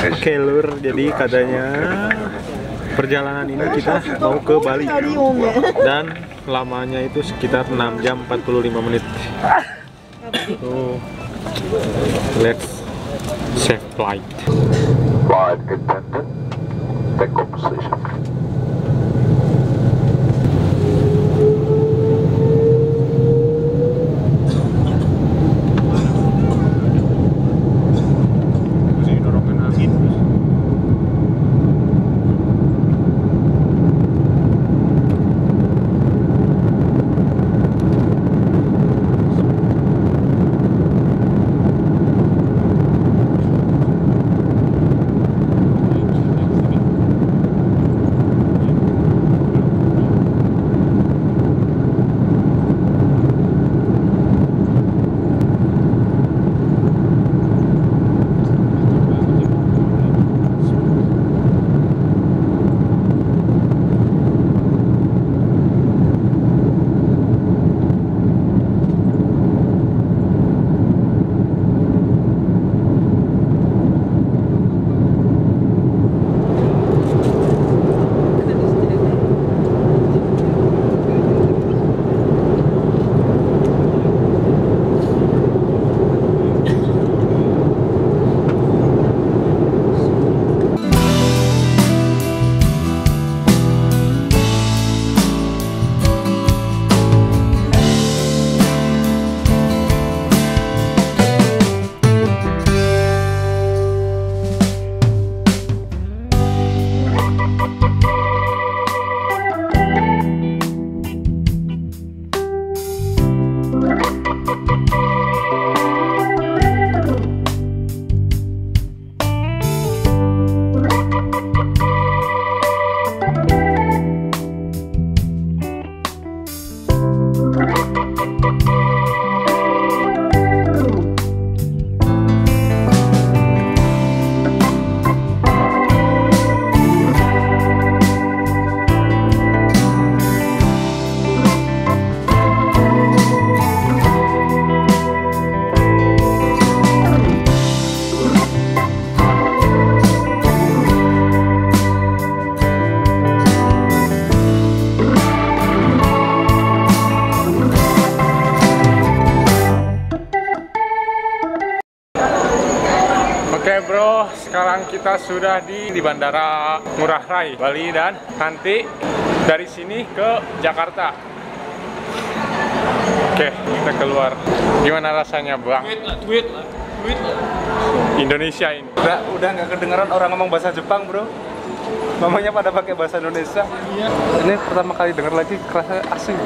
Oke lur, jadi katanya perjalanan ini kita mau ke Bali dan lamanya itu sekitar 6 jam 45 menit. So, let's save flight. Flight attendant, take off position. Oke bro, sekarang kita sudah di Bandara Ngurah Rai, Bali, dan nanti dari sini ke Jakarta. Oke, kita keluar. Gimana rasanya bang? Tweet. Indonesia ini. Udah nggak kedengeran orang ngomong bahasa Jepang bro. Mamanya pada pakai bahasa Indonesia. Iya. Ini pertama kali denger lagi, kerasa asing.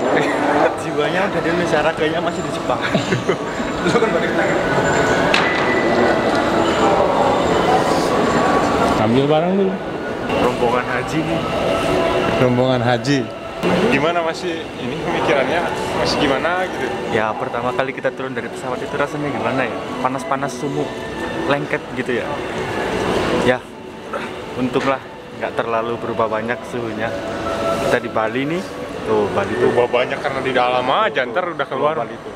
Jiwanya udah di Indonesia, raganya masih di Jepang. Lu kan balik lagi. Ambil barang dulu. Rombongan haji nih. Rombongan haji. Gimana masih ini pemikirannya? Masih gimana gitu? Ya pertama kali kita turun dari pesawat itu rasanya gimana ya? Panas-panas sumuk, lengket gitu ya. Ya, untunglah nggak terlalu berubah banyak suhunya. Kita di Bali nih, tuh Bali tuh. Berubah banyak karena di dalam aja, ntar udah keluar. Bali tuh.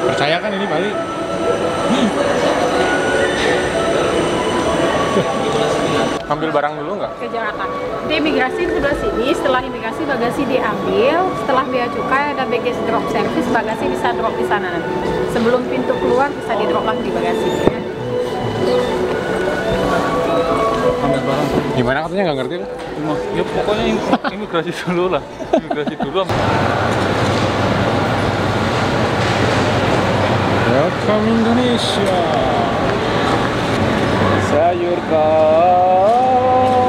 Percaya kan ini Bali? Ambil barang dulu nggak? Ke Jakarta. Di imigrasi sebelah sini, setelah imigrasi bagasi diambil, setelah bea cukai ada baggage drop service, bagasi bisa drop di sana nanti. Sebelum pintu keluar bisa di drop lagi di bagasi. Ya. Ambil barang. Gimana katanya nggak ngerti lah? Ya pokoknya imigrasi dulu lah. Imigrasi dulu. Welcome Indonesia. Sayur kol.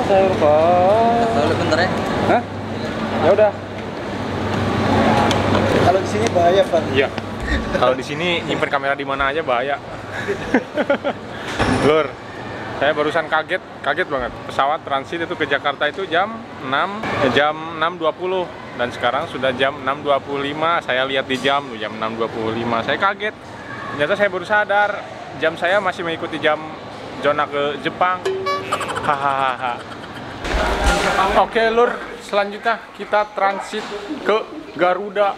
Kalau bentar ya. Hah? Ya udah. Kalau di sini bahaya Pak. Iya. Kalau di sini nyimpen kamera di mana aja bahaya. Lur, saya barusan kaget banget. Pesawat transit itu ke Jakarta itu jam 6.20 dan sekarang sudah jam 6.25. Saya lihat di jam 6.25. Saya kaget. Ternyata saya baru sadar jam saya masih mengikuti jam zona ke Jepang. Hahaha. Oke lur, selanjutnya kita transit ke Garuda.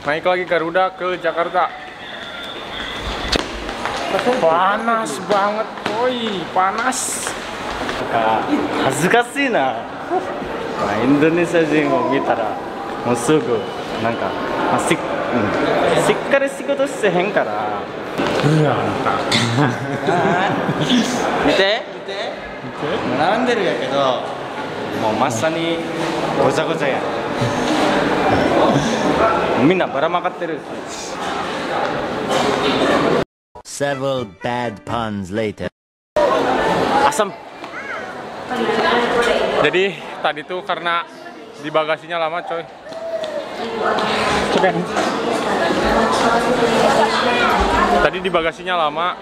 Naik lagi Garuda ke Jakarta. Panas banget, coy. Panas. 恥ずかしいな。まあインドネシア人を見たらもうすぐなんか、まあ、しっかり仕事してへんから。見て並んでるやけどもうまさにごちゃごちゃや。みんなばらまかってる。Several bad puns later. Asam. Jadi tadi tuh karena di bagasinya lama, coy. Tadi di bagasinya lama.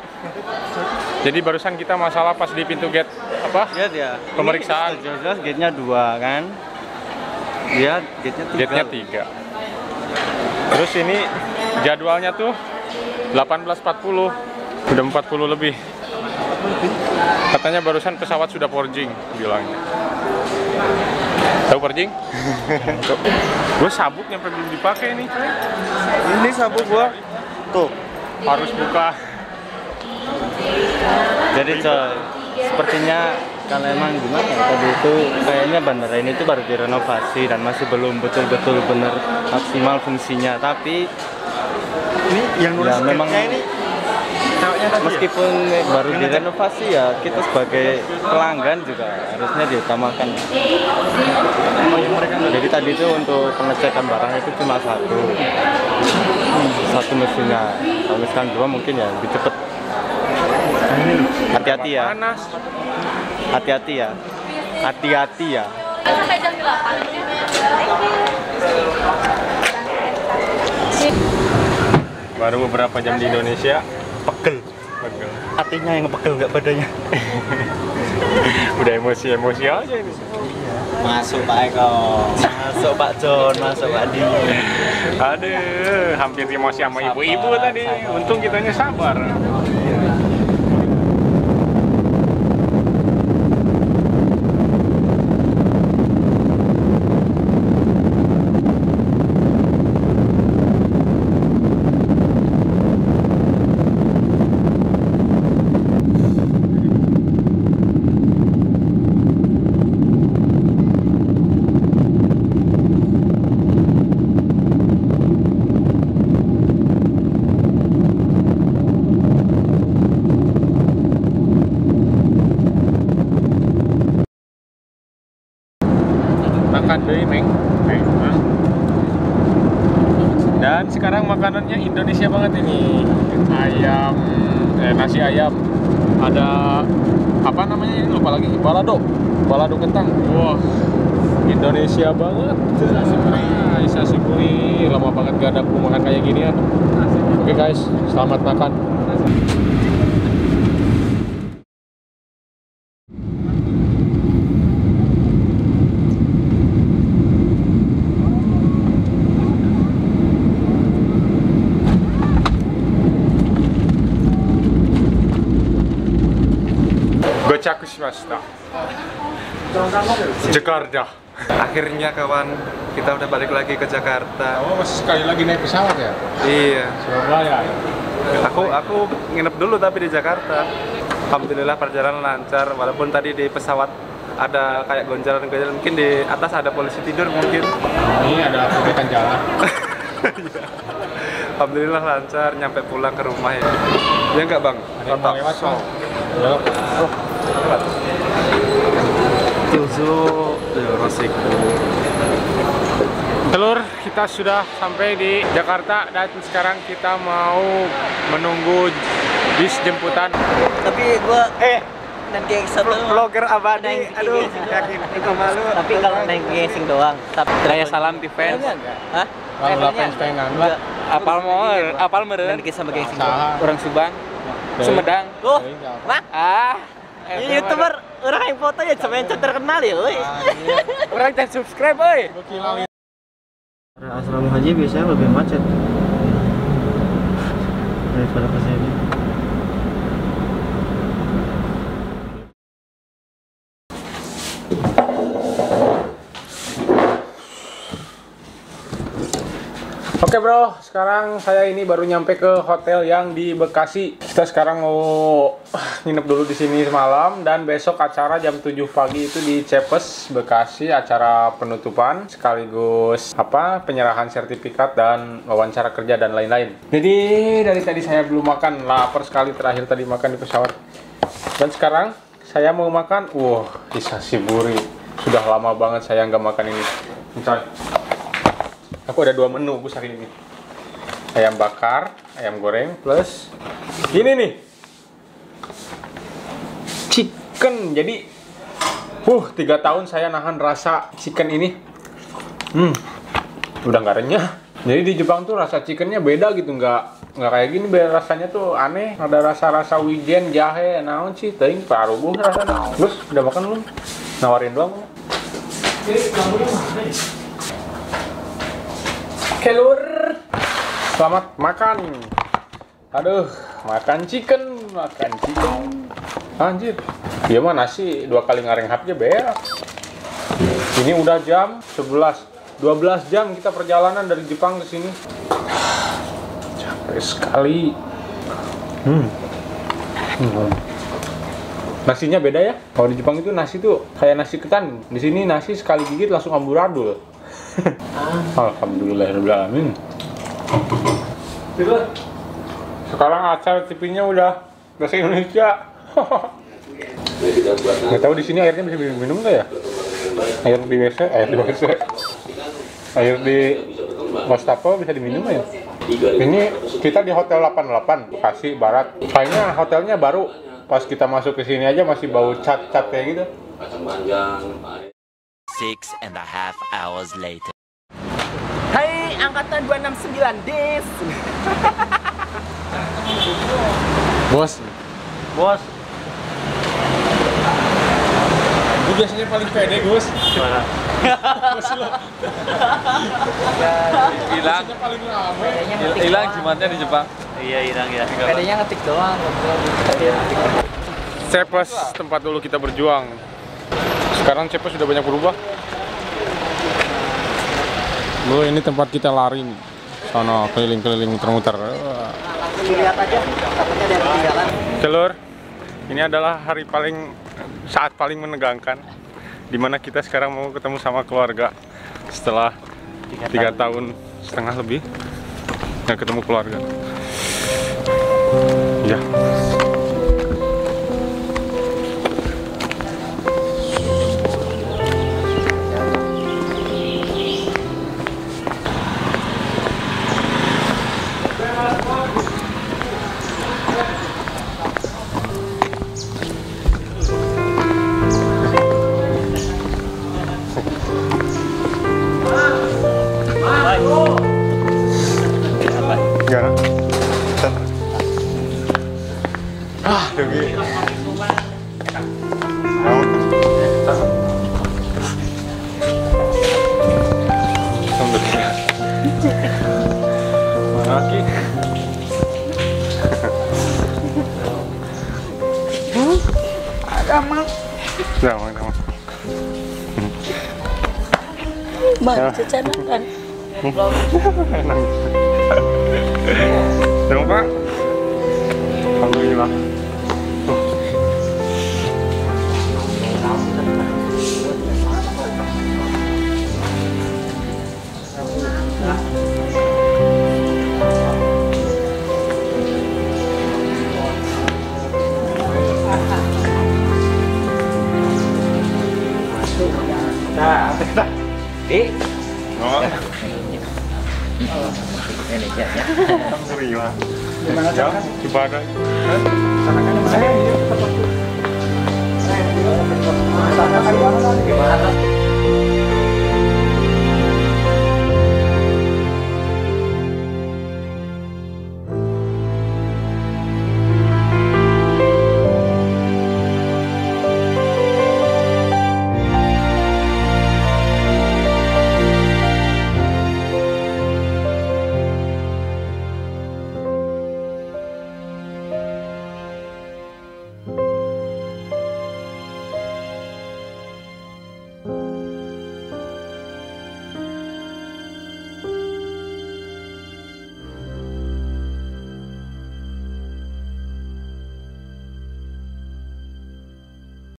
Jadi barusan kita masalah pas di pintu gate apa? Lihat ya. Pemeriksaan. Jelas gate-nya 2 kan. Lihat gate-nya 3. Gate-nya 3. Terus ini jadwalnya tuh 18.40. Udah 40 lebih. Katanya barusan pesawat sudah boarding bilangnya. Tahu boarding? Gue sabuk yang belum dipakai nih. Ini sabuk gua. Tuh, Harus buka. jadi coy, sepertinya kalau emang gimana ya, tadi itu kayaknya bandara ini tuh baru direnovasi dan masih belum betul-betul benar maksimal fungsinya. Tapi Ini yang nulis ya memang ini ceweknya tadi meskipun baru direnovasi ya kita sebagai pelanggan juga harusnya diutamakan. Jadi tadi itu untuk pengecekan barang itu cuma satu mesinnya. Kalau misalkan 2 mungkin ya lebih cepet. Hati-hati ya. Panas. Hati-hati ya. Hati-hati ya. Sampai jam 8. Baru beberapa jam di Indonesia. Pegel. Hatinya yang pegel nggak badannya. Udah emosi aja ini. Masuk Pak Eko. Masuk Pak John. Masuk Pak Di. Aduh, hampir emosi sama ibu-ibu tadi. Untung kitanya sabar. Makan deh, Meng. Dan sekarang makanannya Indonesia banget ini. Ayam, nasi ayam. Ada apa namanya ini lupa lagi. Balado kentang. Wah, Indonesia banget. Sashimi. Lama banget gak ada makan kayak ginian. Oke guys, selamat makan. Gocakushimashita. Jakarta. akhirnya kawan kita udah balik lagi ke Jakarta. Oh, sekali lagi naik pesawat ya? Iya. Surabaya. Aku nginep dulu tapi di Jakarta. Alhamdulillah perjalanan lancar walaupun tadi di pesawat ada kayak gonjalan-gonjalan, mungkin di atas ada polisi tidur mungkin. Ini ada perbaikan jalan. Alhamdulillah lancar nyampe pulang ke rumah ya. Ya enggak Bang? Ada yang mau lewat so. Telur, kita sudah sampai di Jakarta dan sekarang kita mau menunggu bis jemputan. Tapi gua nanti satu Vlogger abadi, aduh yakin itu malu. tapi kalau naik gesing doang tapi Raya salam di fans. hah? Kalau fans pengen enggak? Apal meureun. Nanti sama gesing Saha. Orang Subang, Sumedang. tuh mah Ini youtuber orang yang foto ya sampai yang terkenal ya woi Orang jangan subscribe euy. Asrama haji biasanya lebih macet daripada ke sini. Oke Oke bro, sekarang saya ini baru nyampe ke hotel yang di Bekasi. Kita sekarang mau nginep dulu di sini semalam dan besok acara jam 7 pagi itu di Cepes, Bekasi, acara penutupan sekaligus penyerahan sertifikat dan wawancara kerja dan lain-lain. Jadi dari tadi saya belum makan, lapar sekali, terakhir tadi makan di pesawat. Dan sekarang saya mau makan, hisashiburi. Sudah lama banget saya nggak makan ini. Misalnya, aku ada 2 menu bus hari ini. Ayam bakar, ayam goreng, plus ini nih, chicken. Jadi 3 tahun saya nahan rasa chicken ini. Udah nggak renyah. Jadi di Jepang tuh rasa chickennya beda gitu, nggak kayak gini. Beda rasanya tuh aneh. Ada rasa wijen, jahe, naon sih, ting parubuh rasanya. Terus udah makan belum? Nawarin doang. Kelur, selamat makan. Aduh, makan chicken. Anjir, dia mah nasi 2 kali ngareng hapnya beak. Ini udah jam 11. 12 jam kita perjalanan dari Jepang ke sini. Capek sekali. Nasinya beda ya. Kalau di Jepang itu nasi tuh kayak nasi ketan. Di sini nasi sekali gigit langsung amburadul. Alhamdulillahirrahmanirrahim. Sekarang acar TV-nya udah bahasa Indonesia. Nggak tahu di sini airnya bisa minum nggak ya? Air di WC, air di wastafel bisa diminum ya? Ini kita di Hotel 88 Bekasi Barat. Kayaknya hotelnya baru. Pas kita masuk ke sini aja masih bau cat kayak gitu. 6.5 hours later. Hai, angkatan 269 des. Bos. Gue biasanya paling pede, Gus. Gimana? Hilang. Paling rame. Hilang jimatnya di Jepang. Iya, hilang ya. Pedenya ngetik doang. Cepes, tempat dulu kita berjuang. Sekarang Cepes sudah banyak berubah. Bro, ini tempat kita lari nih. Sono keliling-keliling muter-muter. Lihat aja, takutnya ada yang ketinggalan. Kelur, ini adalah saat paling menegangkan, dimana kita sekarang mau ketemu sama keluarga setelah 3 tahun setengah lebih nggak ketemu keluarga. Ya. Gimana? Dugi. Mana lagi? Ada mak. Jangan. Jajan kan. Jangan Pak. Alhamdulillah. Alhamdulillah. Ya, ibadah. Gimana?